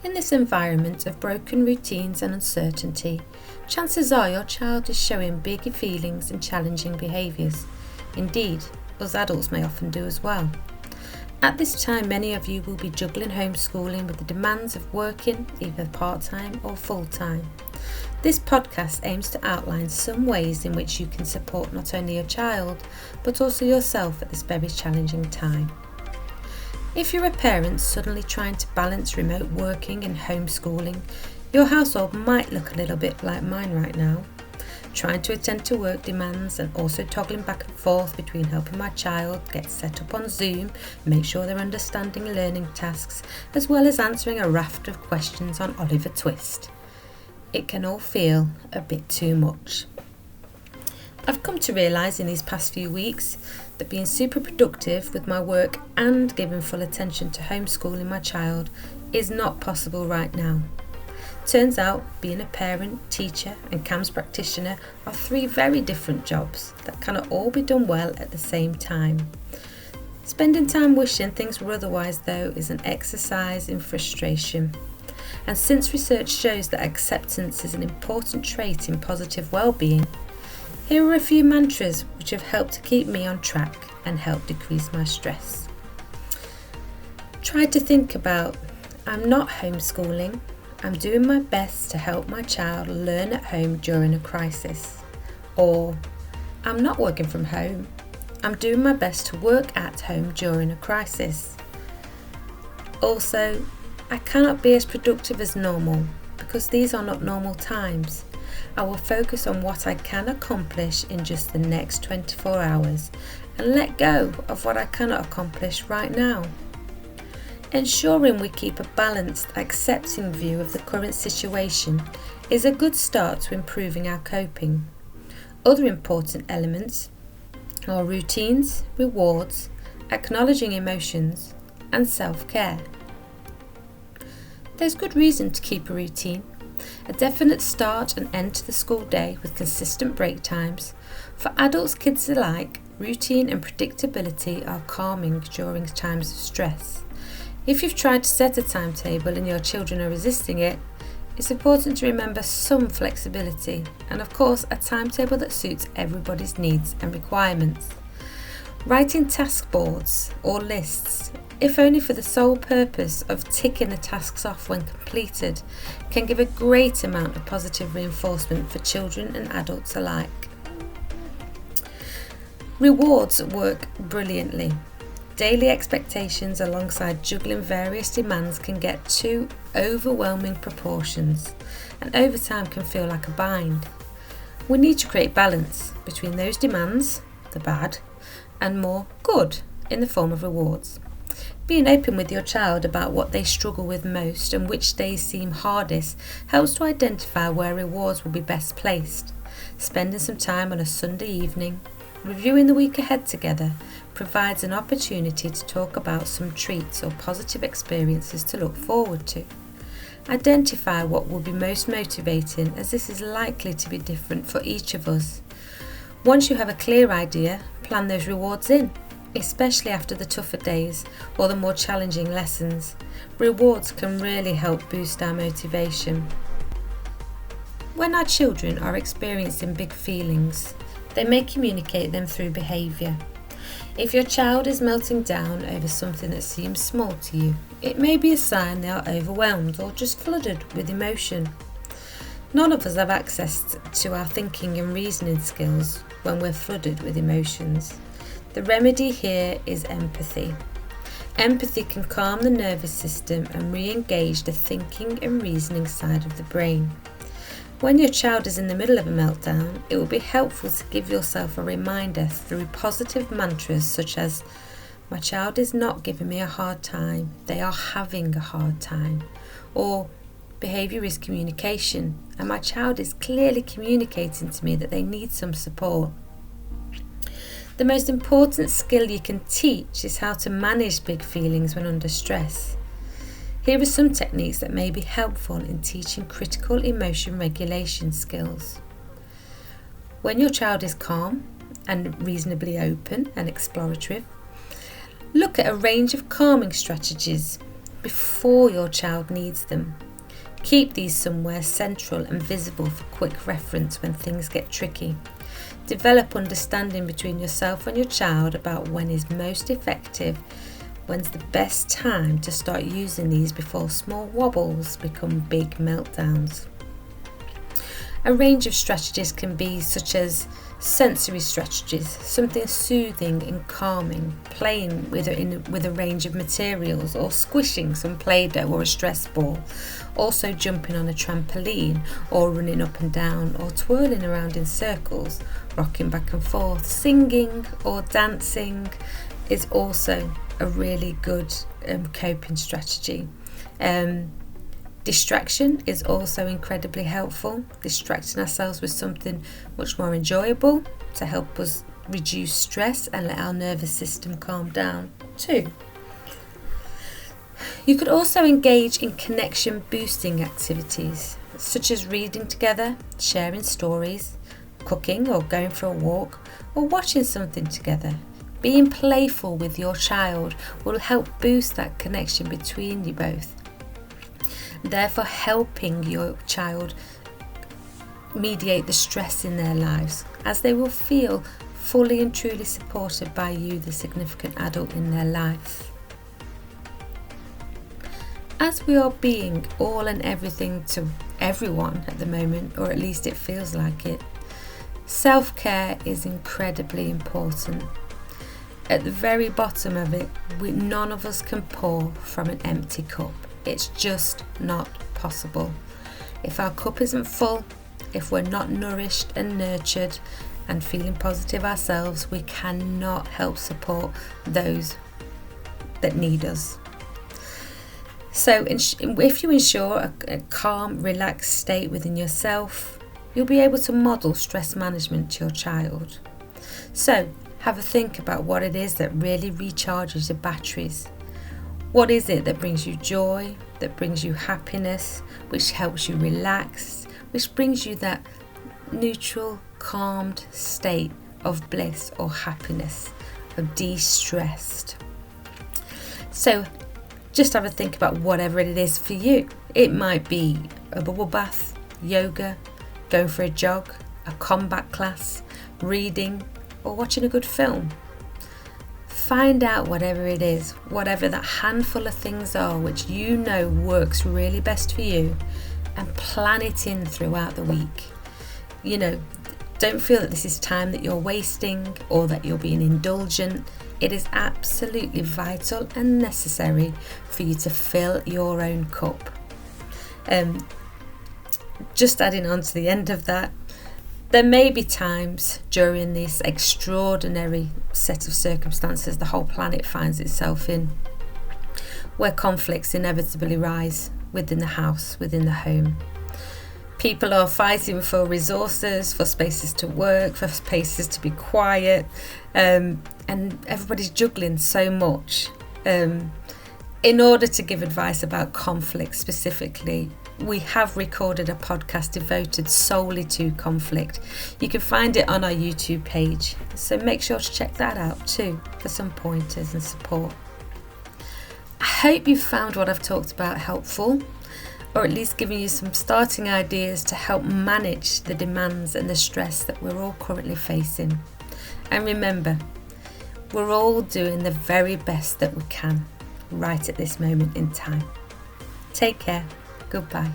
In this environment of broken routines and uncertainty, chances are your child is showing big feelings and challenging behaviours. Indeed, us adults may often do as well. At this time, many of you will be juggling homeschooling with the demands of working either part-time or full-time. This podcast aims to outline some ways in which you can support not only your child, but also yourself at this very challenging time. If you're a parent suddenly trying to balance remote working and homeschooling, your household might look a little bit like mine right now. Trying to attend to work demands and also toggling back and forth between helping my child get set up on Zoom, make sure they're understanding learning tasks, as well as answering a raft of questions on Oliver Twist. It can all feel a bit too much. I've come to realise in these past few weeks that being super productive with my work and giving full attention to homeschooling my child is not possible right now. Turns out being a parent, teacher and CAMHS practitioner are three very different jobs that cannot all be done well at the same time. Spending time wishing things were otherwise though is an exercise in frustration. And since research shows that acceptance is an important trait in positive well-being, here are a few mantras which have helped to keep me on track and help decrease my stress. Try to think about, I'm not homeschooling, I'm doing my best to help my child learn at home during a crisis. Or, I'm not working from home, I'm doing my best to work at home during a crisis. Also, I cannot be as productive as normal because these are not normal times. I will focus on what I can accomplish in just the next 24 hours and let go of what I cannot accomplish right now. Ensuring we keep a balanced, accepting view of the current situation is a good start to improving our coping. Other important elements are routines, rewards, acknowledging emotions, and self-care. There's good reason to keep a routine. A definite start and end to the school day with consistent break times. For adults, kids alike, routine and predictability are calming during times of stress. If you've tried to set a timetable and your children are resisting it, it's important to remember some flexibility and of course a timetable that suits everybody's needs and requirements. Writing task boards or lists, if only for the sole purpose of ticking the tasks off when completed, can give a great amount of positive reinforcement for children and adults alike. Rewards work brilliantly. Daily expectations alongside juggling various demands can get to overwhelming proportions and over time can feel like a bind. We need to create balance between those demands, the bad, and more good in the form of rewards. Being open with your child about what they struggle with most and which days seem hardest helps to identify where rewards will be best placed. Spending some time on a Sunday evening, reviewing the week ahead together, provides an opportunity to talk about some treats or positive experiences to look forward to. Identify what will be most motivating, as this is likely to be different for each of us. Once you have a clear idea, plan those rewards in, especially after the tougher days or the more challenging lessons. Rewards can really help boost our motivation. When our children are experiencing big feelings, they may communicate them through behaviour. If your child is melting down over something that seems small to you, it may be a sign they are overwhelmed or just flooded with emotion. None of us have access to our thinking and reasoning skills when we're flooded with emotions. The remedy here is empathy. Empathy can calm the nervous system and re-engage the thinking and reasoning side of the brain. When your child is in the middle of a meltdown, it will be helpful to give yourself a reminder through positive mantras such as, "My child is not giving me a hard time, they are having a hard time," or "Behaviour is communication, and my child is clearly communicating to me that they need some support." The most important skill you can teach is how to manage big feelings when under stress. Here are some techniques that may be helpful in teaching critical emotion regulation skills. When your child is calm and reasonably open and explorative, look at a range of calming strategies. before your child needs them. Keep these somewhere central and visible for quick reference when things get tricky. Develop understanding between yourself and your child about when is most effective, when's the best time to start using these before small wobbles become big meltdowns. A range of strategies can be such as sensory strategies, something soothing and calming, playing with a range of materials, or squishing some Play-Doh or a stress ball, also jumping on a trampoline or running up and down or twirling around in circles, rocking back and forth. Singing or dancing is also a really good coping strategy. Distraction is also incredibly helpful, distracting ourselves with something much more enjoyable to help us reduce stress and let our nervous system calm down too. You could also engage in connection boosting activities such as reading together, sharing stories, cooking or going for a walk, or watching something together. Being playful with your child will help boost that connection between you both, therefore helping your child mediate the stress in their lives, as they will feel fully and truly supported by you, the significant adult in their life. As we are being all and everything to everyone at the moment, or at least it feels like it, self-care is incredibly important. At the very bottom of it, none of us can pour from an empty cup. It's just not possible. If our cup isn't full, if we're not nourished and nurtured and feeling positive ourselves, we cannot help support those that need us. So if you ensure a calm, relaxed state within yourself, you'll be able to model stress management to your child. So have a think about what it is that really recharges your batteries. What is it that brings you joy, that brings you happiness, which helps you relax, which brings you that neutral, calmed state of bliss or happiness, of de-stressed. So just have a think about whatever it is for you. It might be a bubble bath, yoga, going for a jog, a combat class, reading, or watching a good film. Find out whatever it is, whatever that handful of things are which you know works really best for you, and plan it in throughout the week. Don't feel that this is time that you're wasting or that you're being indulgent. It is absolutely vital and necessary for you to fill your own cup. Just adding on to the end of that, there may be times during this extraordinary set of circumstances the whole planet finds itself in, where conflicts inevitably rise within the house, within the home. People are fighting for resources, for spaces to work, for spaces to be quiet, and everybody's juggling so much. In order to give advice about conflict specifically, we have recorded a podcast devoted solely to conflict. You can find it on our YouTube page, so make sure to check that out too for some pointers and support. I hope you found what I've talked about helpful, or at least giving you some starting ideas to help manage the demands and the stress that we're all currently facing. And remember, we're all doing the very best that we can right at this moment in time. Take care. Goodbye.